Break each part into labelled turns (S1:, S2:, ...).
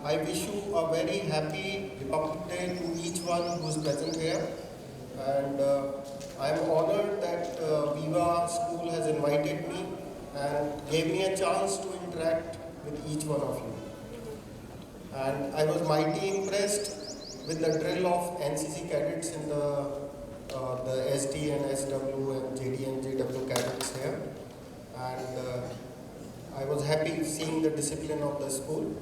S1: I wish you a very happy Republic Day to each one who is present here. And I am honored that Viva school has invited me and gave me a chance to interact with each one of you. And I was mighty impressed with the drill of NCC cadets in the SD and SW and JD and JW cadets here. And I was happy seeing the discipline of the school.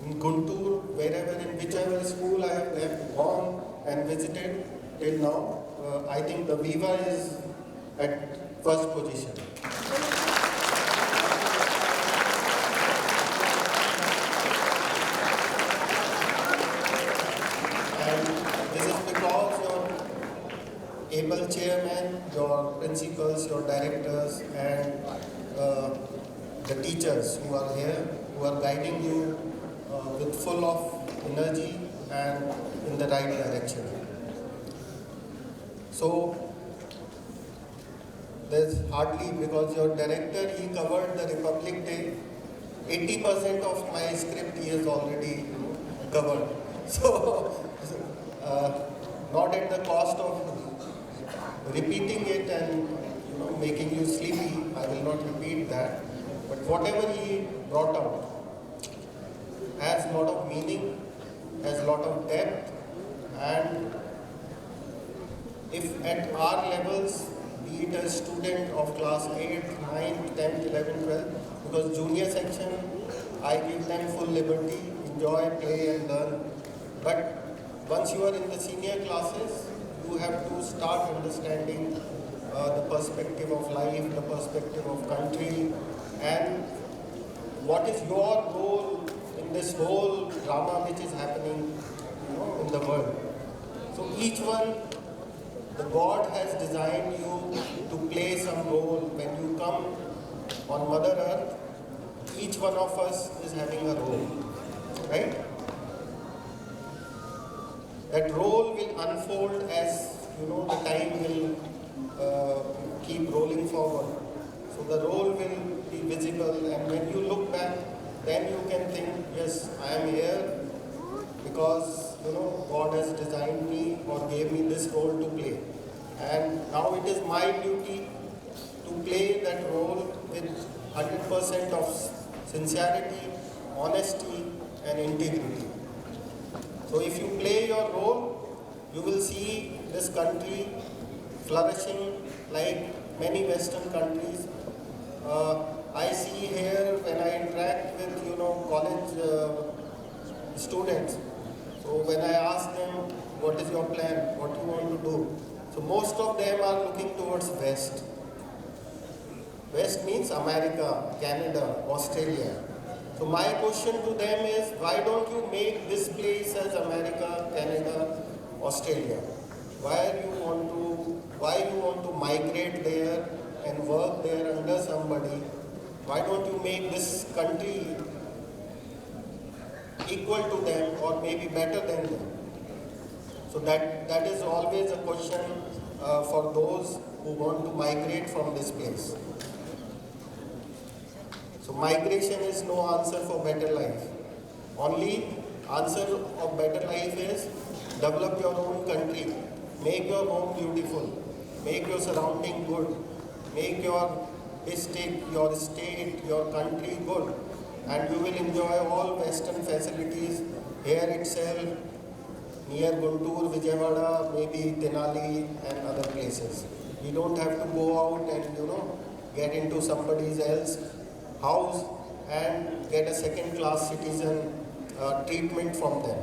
S1: In Guntur, wherever, in whichever school I have gone and visited till now, I think the Viva is at first position. And this is because your able chairman, your principals, your directors, and the teachers who are here, who are guiding you with full of energy and in the right direction. So there's hardly, because your director, he covered the Republic Day, 80% of my script he has already covered. So not at the cost of repeating it and making you sleepy, I will not repeat that. But whatever he brought out has a lot of meaning, has a lot of depth, and if at our levels, be it a student of class 8, 9, 10, 11, 12, because junior section, I give them full liberty, enjoy, play and learn. But once you are in the senior classes, you have to start understanding the perspective of life, the perspective of country, and what is your role in this whole drama which is happening, in the world. So each one, the God has designed you to play some role. When you come on Mother Earth, each one of us is having a role, right? That role will unfold as the time will keep rolling forward. So the role will be visible, and when you look back, then you can think, yes, I am here because God has designed me or gave me this role to play. And now it is my duty to play that role with 100% of sincerity, honesty and integrity. So if you play your role, you will see this country flourishing like many Western countries. I see here when I interact with college students. So when I ask them, what is your plan, what you want to do? So most of them are looking towards West. West means America, Canada, Australia. So my question to them is, why don't you make this place as America, Canada, Australia? Why you want to migrate there and work there under somebody? Why don't you make this country equal to them or maybe better than them? So that is always a question for those who want to migrate from this place. So migration is no answer for better life. Only answer of better life is develop your own country, make your home beautiful, make your surrounding good, make your district, your state, your country good, and you will enjoy all Western facilities here itself, near Guntur, Vijayawada, maybe Tenali and other places. You don't have to go out and get into somebody else's house and get a second-class citizen treatment from them.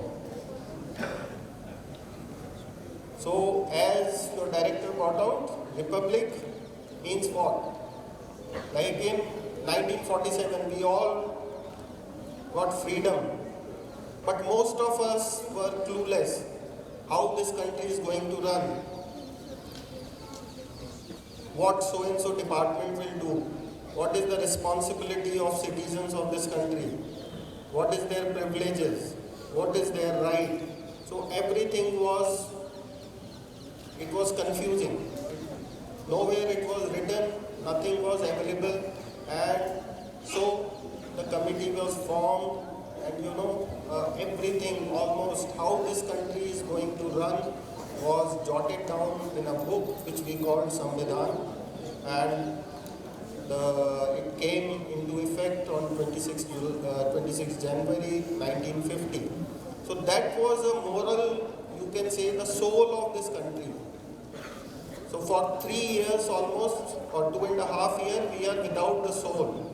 S1: So as your director brought out, Republic means what? Like in 1947, we all got freedom, but most of us were clueless how this country is going to run, what so-and-so department will do, what is the responsibility of citizens of this country, what is their privileges, what is their right. So everything was confusing. Nowhere it was written, nothing was available, and so the committee was formed, and everything, almost how this country is going to run was jotted down in a book which we called Samvidhan, and it came into effect on 26 January 1950. So that was a moral, you can say, the soul of this country. So for 3 years almost, or 2.5 years, we are without the soul.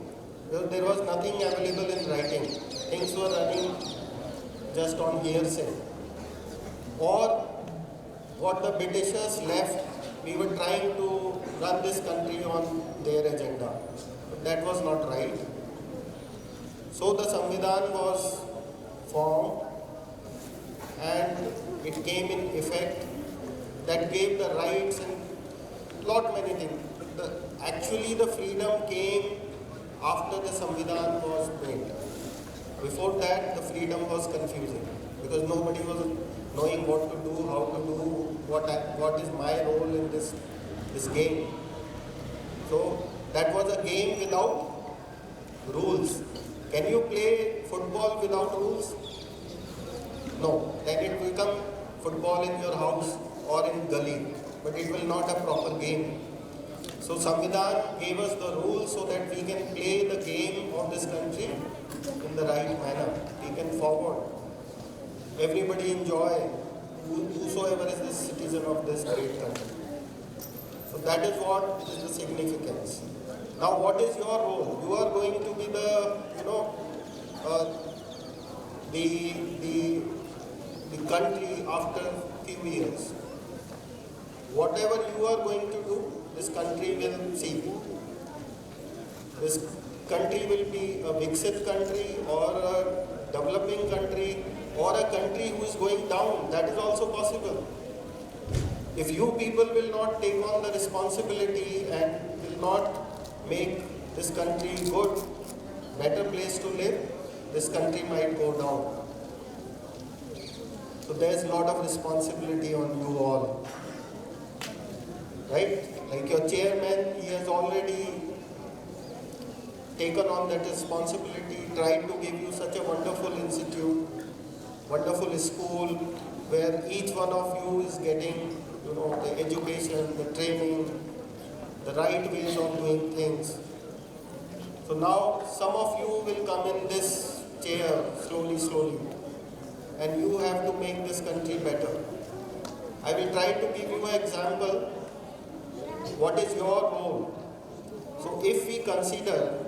S1: There was nothing available in writing. Things were running just on hearsay. Or what the Britishers left, we were trying to run this country on their agenda. But that was not right. So the Samvidhan was formed and it came in effect. That gave the rights and lot many things. Actually the freedom came after the Samvidhan was made. Before that, the freedom was confusing because nobody was knowing what to do, how to do, what is my role in this game. So that was a game without rules. Can you play football without rules? No. Then it will become football in your house or in gully, but it will not a proper game. So Samvidhan gave us the rules so that we can play the game of this country in the right manner. We can forward. Everybody enjoy, whosoever is the citizen of this great country. So that is what is the significance. Now what is your role? You are going to be the country after few years. Whatever you are going to do, this country will see. This country will be a Viksit country or a developing country or a country who is going down. That is also possible. If you people will not take on the responsibility and will not make this country good, better place to live, this country might go down. So there is a lot of responsibility on you all. Right? Like your chairman, he has already taken on that responsibility, tried to give you such a wonderful institute, wonderful school, where each one of you is getting, the education, the training, the right ways of doing things. So now some of you will come in this chair slowly, and you have to make this country better. I will try to give you an example. What is your role? So if we consider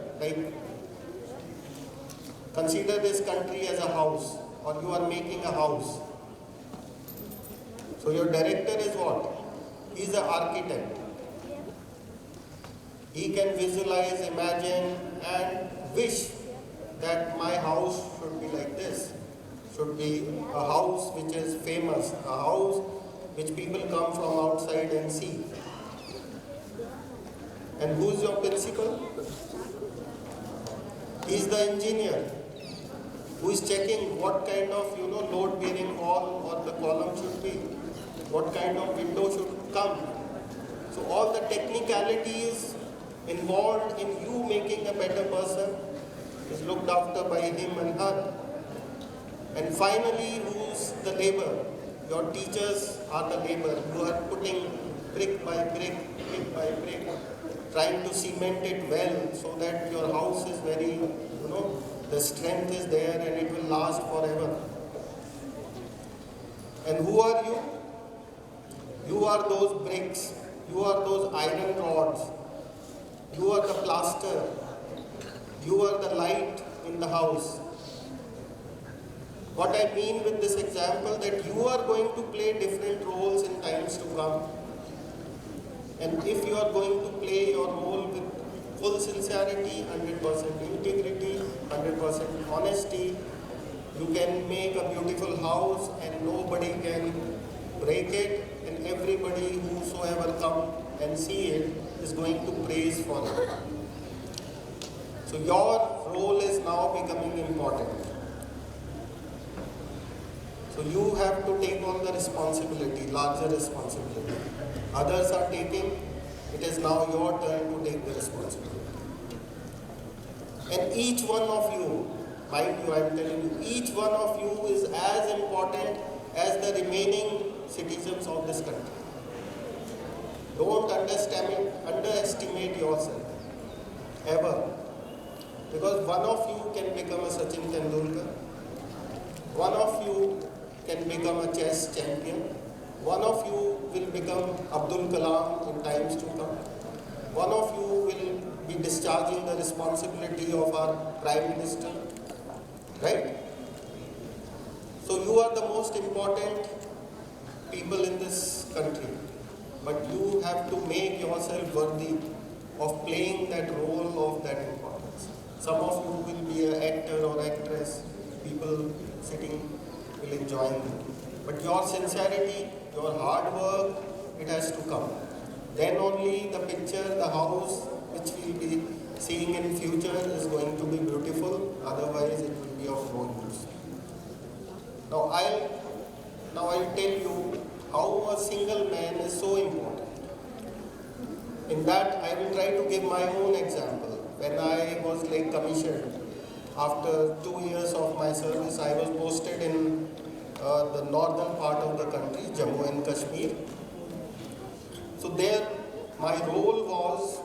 S1: this country as a house, or you are making a house. So your director is what? He is an architect. He can visualize, imagine, and wish that my house should be like this. Should be a house which is famous, a house which people come from outside and see. And who is your principal? He is the engineer who is checking what kind of load-bearing wall or the column should be, what kind of window should come. So all the technicalities involved in you making a better person is looked after by him and her. And finally, who's the labor? Your teachers are the labor who are putting brick by brick, trying to cement it well so that your house is very, the strength is there and it will last forever. And who are you? You are those bricks, you are those iron rods, you are the plaster, you are the light in the house. What I mean with this example, that you are going to play different roles in times to come. And if you are going to play your role with full sincerity, 100% integrity, 100% honesty, you can make a beautiful house and nobody can break it, and everybody whosoever come and see it is going to praise for it. So your role is now becoming important. So you have to take on the responsibility, larger responsibility. Others are taking, it is now your turn to take the responsibility. And each one of you, mind you, I am telling you, each one of you is as important as the remaining citizens of this country. Don't underestimate yourself, ever. Because one of you can become a Sachin Tendulkar, one of you can become a chess champion, one of you will become Abdul Kalam in times to come, one of you will be discharging the responsibility of our Prime Minister, right? So you are the most important people in this country, but you have to make yourself worthy of playing that role of that importance. Some of you will be an actor or actress, people sitting will enjoy you. But your sincerity, your hard work, it has to come. Then only the picture, the house which we'll be seeing in future is going to be beautiful, otherwise it will be of no use. Now I'll tell you how a single man is so important. In that, I will try to give my own example. When I was commissioned, after 2 years of my service, I was posted in the northern part of the country, Jammu and Kashmir. So there, my role was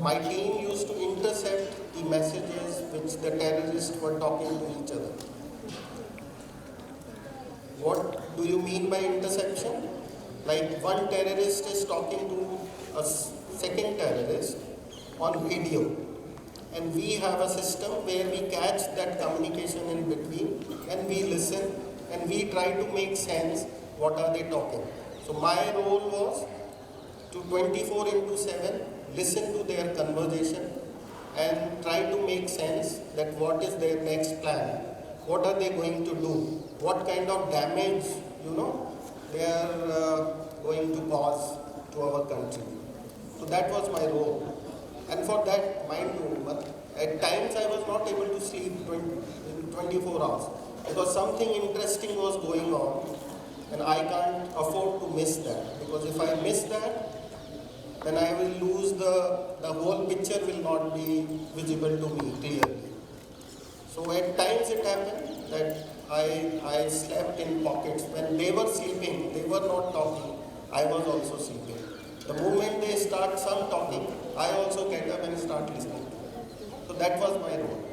S1: my team used to intercept the messages which the terrorists were talking to each other. What do you mean by interception? Like one terrorist is talking to a second terrorist on video, and we have a system where we catch that communication in between and we listen and we try to make sense what are they talking. So my role was to 24/7 listen to their conversation and try to make sense that what is their next plan, what are they going to do, what kind of damage they are going to cause to our country. So that was my role. And for that, mind you, at times I was not able to sleep in 24 hours because something interesting was going on and I can't afford to miss that, because if I miss that, then I will lose the whole picture will not be visible to me clearly. So at times it happened that I slept in pockets. When they were sleeping, they were not talking, I was also sleeping. The moment they start some talking, I also get up and start listening. So that was my role.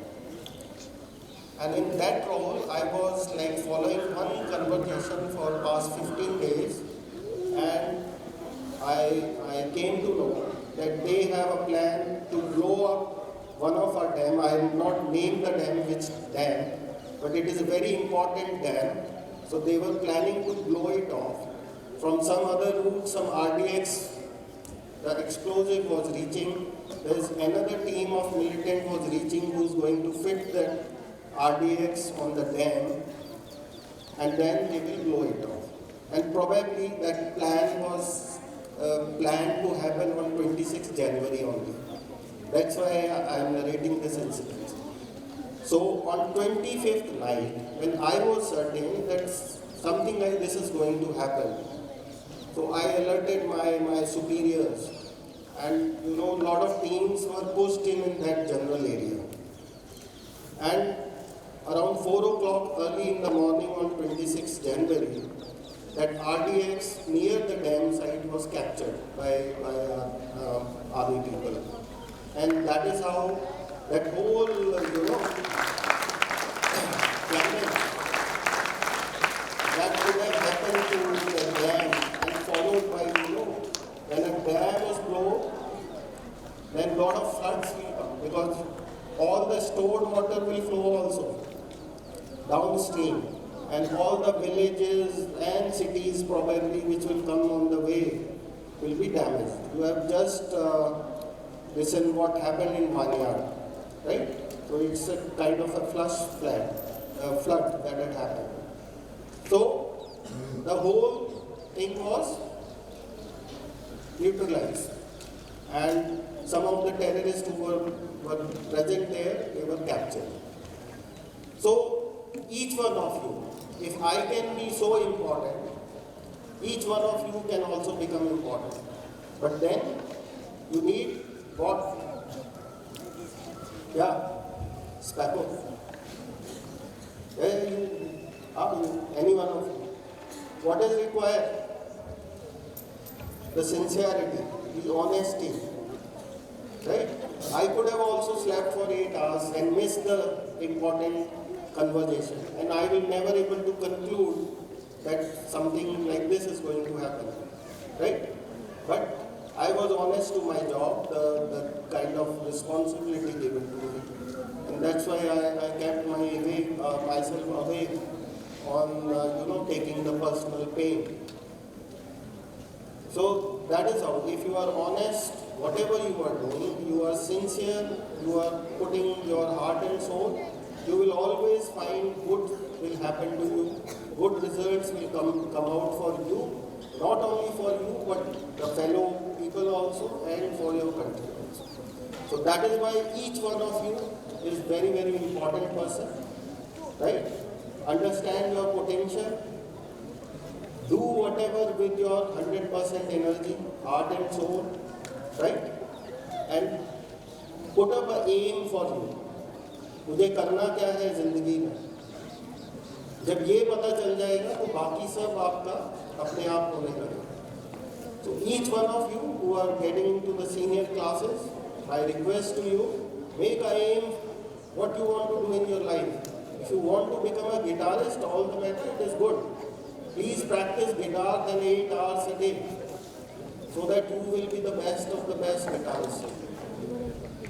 S1: And in that role, I was following one conversation for past 15 days, and I came to know that they have a plan to blow up one of our dam. I will not name the dam, which dam, but it is a very important dam. So they were planning to blow it off. From some other route, some RDX, the explosive was reaching. There is another team of militant was reaching who is going to fit that RDX on the dam, and then they will blow it off. And probably that plan was planned to happen on 26th January only. That's why I am narrating this incident. So on 25th night, when I was certain that something like this is going to happen, so I alerted my superiors, and a lot of teams were pushed in that general area. And around 4 o'clock early in the morning on 26th January, that RDX near the dam site was captured by army people. And that is how that whole, planet that could have happened to the dam, and followed by, when a dam is blown, then lot of floods will come, because all the stored water will flow also downstream, and all the villages and cities probably which will come on the way will be damaged. You have just listened what happened in Manyar, right? So it's a kind of a flood that had happened. So the whole thing was neutralized, and some of the terrorists who were present there, they were captured. So each one of you, if I can be so important, each one of you can also become important. But then you need what? Yeah, Spaco. Where are you? Any one of you? What is required? The sincerity, the honesty. Right? I could have also slept for 8 hours and missed the important conversation, and I will never able to conclude that something like this is going to happen. Right? But I was honest to my job, the kind of responsibility given to me. And that's why I kept myself away on taking the personal pain. So that is how, if you are honest, whatever you are doing, you are sincere, you are putting your heart and soul, you will always find good will happen to you, good results will come out for you, not only for you, but the fellow people also, and for your country also. So that is why each one of you is very, very important person, right? Understand your potential, do whatever with your 100% energy, heart and soul, right? And put up an aim for you. मुझे करना क्या है जिंदगी में? जब ये पता चल जाएगा तो बाकी सब आपका अपने आप होने लगेगा. So each one of you who are getting into the senior classes, I request to you, make an aim what you want to do in your life. If you want to become a guitarist, all the better, it is good. Please practice guitar than 8 hours a day, so that you will be the best of the best guitarist.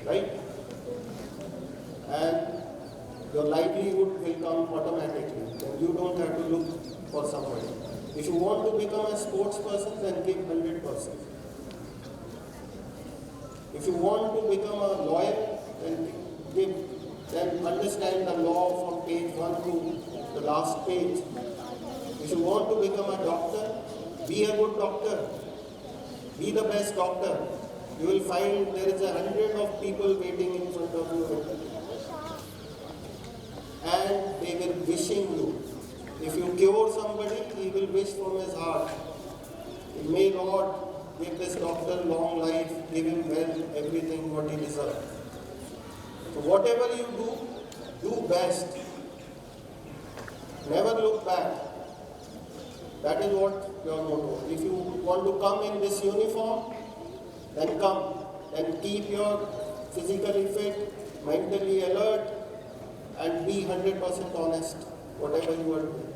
S1: Right? And your livelihood will come automatically. And you don't have to look for somebody. If you want to become a sports person, then give 100%. If you want to become a lawyer, then understand the law from page 1 to the last page. If you want to become a doctor, be a good doctor. Be the best doctor. You will find there is 100 of people waiting in front of you. And they will wishing you. If you cure somebody, he will wish from his heart. May Lord give this doctor long life, give him wealth, everything what he deserves. So whatever you do best. Never look back. That is what your motto. If you want to come in this uniform, then come. And keep your physically fit, mentally alert, and be 100% honest, whatever you are doing.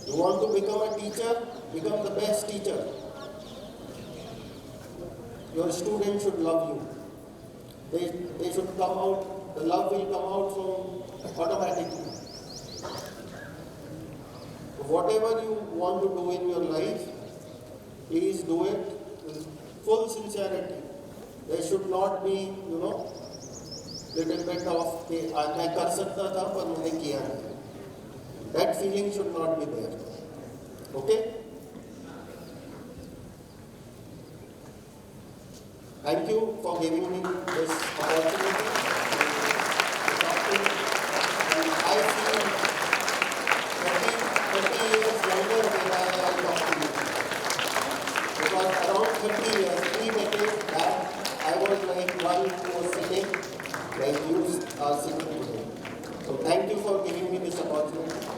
S1: You want to become a teacher, become the best teacher. Your students should love you. They should come out, the love will come out from automatically. Whatever you want to do in your life, please do it with full sincerity. There should not be, little bit of, मैं कर सकता था पर मैंने किया नहीं. That feeling should not be there. Okay? Thank you for giving me this opportunity. And I feel 30 years younger than I talk to you. Because around 30 years, 3 decades back, I was like one who was sitting like you are sitting today. So thank you for giving me this opportunity.